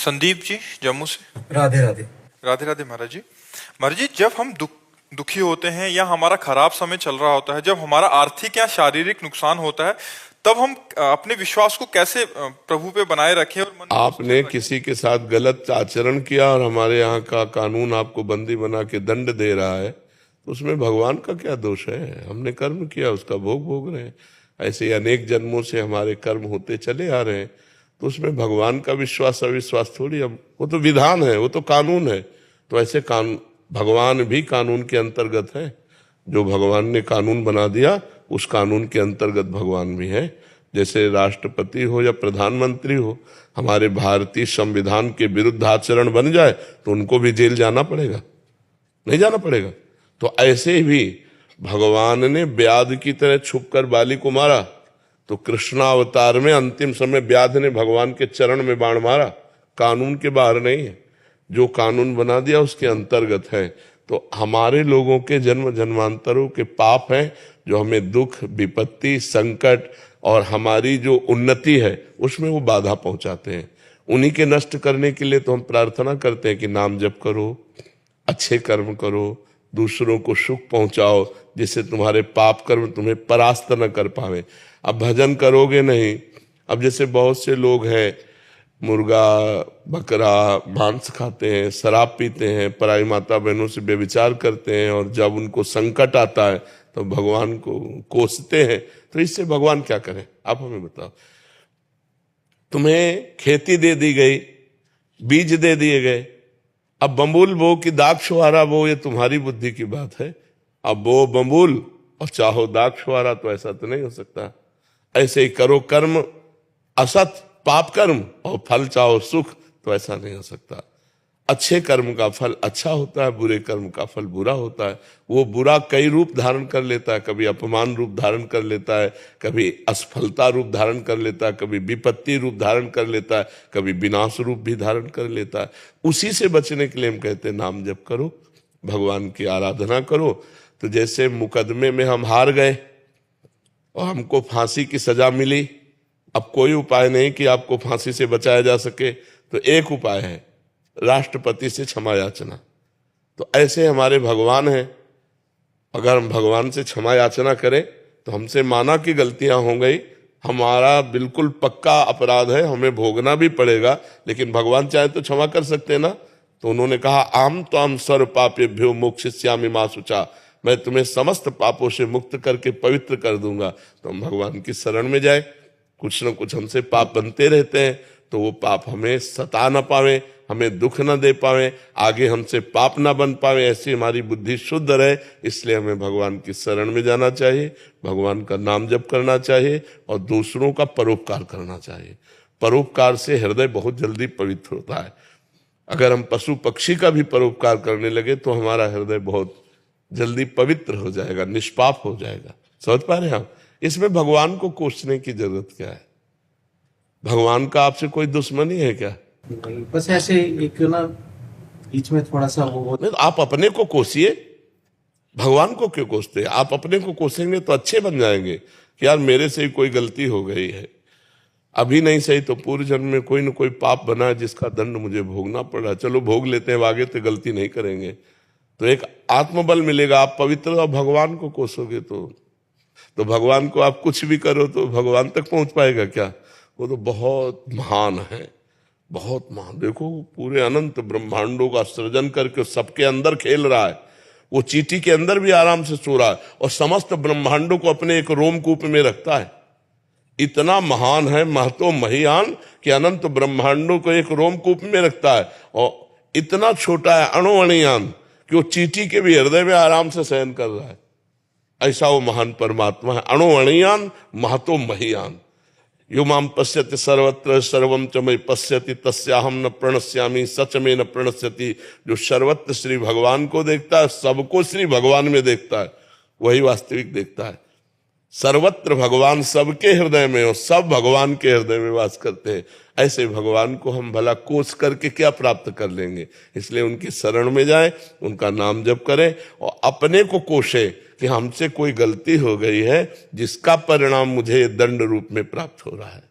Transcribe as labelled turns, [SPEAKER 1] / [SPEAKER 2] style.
[SPEAKER 1] संदीप जी जम्मू से।
[SPEAKER 2] राधे राधे।
[SPEAKER 1] राधे राधे महाराज जी। महाराज जी, जब हम दुखी होते हैं या हमारा खराब समय चल रहा होता है, जब हमारा आर्थिक या शारीरिक नुकसान होता है, तब हम अपने विश्वास को कैसे प्रभु पे बनाए रखें और मन में
[SPEAKER 3] आपने किसी के साथ गलत आचरण किया और हमारे यहाँ का कानून आपको बंदी बना के दंड दे रहा है, तो उसमें भगवान का क्या दोष है? हमने कर्म किया, उसका भोग भोग रहे हैं। ऐसे ही अनेक जन्मों से हमारे कर्म होते चले आ रहे हैं, तो उसमें भगवान का विश्वास अविश्वास थोड़ी। अब वो तो विधान है, वो तो कानून है। तो ऐसे भगवान भी कानून के अंतर्गत है। जो भगवान ने कानून बना दिया, उस कानून के अंतर्गत भगवान भी है। जैसे राष्ट्रपति हो या प्रधानमंत्री हो, हमारे भारतीय संविधान के विरुद्ध आचरण बन जाए तो उनको भी जेल जाना पड़ेगा, नहीं जाना पड़ेगा? तो ऐसे ही भगवान ने व्याध की तरह छुपकर बाली को मारा, तो कृष्णावतार में अंतिम समय व्याध ने भगवान के चरण में बाण मारा। कानून के बाहर नहीं है, जो कानून बना दिया उसके अंतर्गत है। तो हमारे लोगों के जन्म जन्मांतरों के पाप हैं, जो हमें दुख, विपत्ति, संकट और हमारी जो उन्नति है उसमें वो बाधा पहुंचाते हैं। उन्हीं के नष्ट करने के लिए तो हम प्रार्थना करते हैं कि नाम जप करो, अच्छे कर्म करो, दूसरों को सुख पहुंचाओ, जिससे तुम्हारे पाप कर्म तुम्हें परास्त न कर पावे। अब भजन करोगे नहीं। अब जैसे बहुत से लोग हैं, मुर्गा बकरा मांस खाते हैं, शराब पीते हैं, पराई माता बहनों से व्यभिचार करते हैं, और जब उनको संकट आता है तो भगवान को कोसते हैं। तो इससे भगवान क्या करें? आप हमें बताओ। तुम्हें खेती दे दी गई, बीज दे दिए गए, अब बम्बुल बो कि दाग छुहारा बो, ये तुम्हारी बुद्धि की बात है। अब बो बम्बुल और चाहो दाग छुहारा, तो ऐसा तो नहीं हो सकता। ऐसे ही करो कर्म असत पाप कर्म और फल चाहो सुख, तो ऐसा नहीं हो सकता। अच्छे कर्म का फल अच्छा होता है, बुरे कर्म का फल बुरा होता है। वो बुरा कई रूप धारण कर लेता है, कभी अपमान रूप धारण कर लेता है, कभी असफलता रूप धारण कर लेता है, कभी विपत्ति रूप धारण कर लेता है, कभी विनाश रूप भी धारण कर लेता है। उसी से बचने के लिए हम कहते हैं नाम जप करो, भगवान की आराधना करो। तो जैसे मुकदमे में हम हार गए और हमको फांसी की सजा मिली, अब कोई उपाय नहीं कि आपको फांसी से बचाया जा सके, तो एक उपाय है, राष्ट्रपति से क्षमा याचना। तो ऐसे हमारे भगवान हैं, अगर हम भगवान से क्षमा याचना करें तो हमसे माना कि गलतियां हो गई, हमारा बिल्कुल पक्का अपराध है, हमें भोगना भी पड़ेगा, लेकिन भगवान चाहे तो क्षमा कर सकते हैं ना। तो उन्होंने कहा आम तो हम सर्व पापेभ्यो मोक्षयिष्यामि मा शुचा, मैं तुम्हें समस्त पापों से मुक्त करके पवित्र कर दूंगा। तो हम भगवान की शरण में जाए। कुछ न कुछ हमसे पाप बनते रहते हैं, तो वो पाप हमें सता न पावे, हमें दुख न दे पावे, आगे हमसे पाप ना बन पावे, ऐसी हमारी बुद्धि शुद्ध रहे। इसलिए हमें भगवान की शरण में जाना चाहिए, भगवान का नाम जप करना चाहिए और दूसरों का परोपकार करना चाहिए। परोपकार से हृदय बहुत जल्दी पवित्र होता है। अगर हम पशु पक्षी का भी परोपकार करने लगे तो हमारा हृदय बहुत जल्दी पवित्र हो जाएगा, निष्पाप हो जाएगा। समझ पा रहे हैं आप? इसमें भगवान को कोसने की जरूरत क्या है? भगवान का आपसे कोई दुश्मनी है क्या?
[SPEAKER 2] बस ऐसे एक ना बीच में थोड़ा सा वो
[SPEAKER 3] नहीं, तो आप अपने को कोसिए, भगवान को क्यों कोसते? आप अपने को कोसेंगे तो अच्छे बन जाएंगे कि यार मेरे से ही कोई गलती हो गई है, अभी नहीं सही तो पूर्व जन्म में कोई न कोई पाप बना है जिसका दंड मुझे भोगना पड़ रहा है, चलो भोग लेते हैं, आगे तो गलती नहीं करेंगे। तो एक आत्मबल मिलेगा। आप पवित्र और भगवान को कोसोगे तो भगवान को आप कुछ भी करो तो भगवान तक पहुंच पाएगा क्या? वो तो बहुत महान है, बहुत महान। देखो पूरे अनंत ब्रह्मांडों का सृजन करके सबके अंदर खेल रहा है, वो चींटी के अंदर भी आराम से सो रहा है और समस्त ब्रह्मांडों को अपने एक रोमकूप में रखता है। इतना महान है, महतो महियान, कि अनंत ब्रह्मांडों को एक रोमकूप में रखता है। और इतना छोटा है, अणुअणियान, कि वो चींटी के भी हृदय में आराम से शयन कर रहा है। ऐसा वो महान परमात्मा है, अणुअणियान महतो महियान। यो माम पश्यति सर्वत्र सर्वम च मयि पश्यति तस्याहम न प्रणश्यामि सच में न प्रणश्यति। जो सर्वत्र श्री भगवान को देखता है, सबको श्री भगवान में देखता है, वही वास्तविक देखता है। सर्वत्र भगवान सबके हृदय में और सब भगवान के हृदय में वास करते हैं। ऐसे भगवान को हम भला कोस करके क्या प्राप्त कर लेंगे? इसलिए उनकी शरण में जाएं, उनका नाम जप करें और अपने को कोशे कि हमसे कोई गलती हो गई है जिसका परिणाम मुझे दंड रूप में प्राप्त हो रहा है।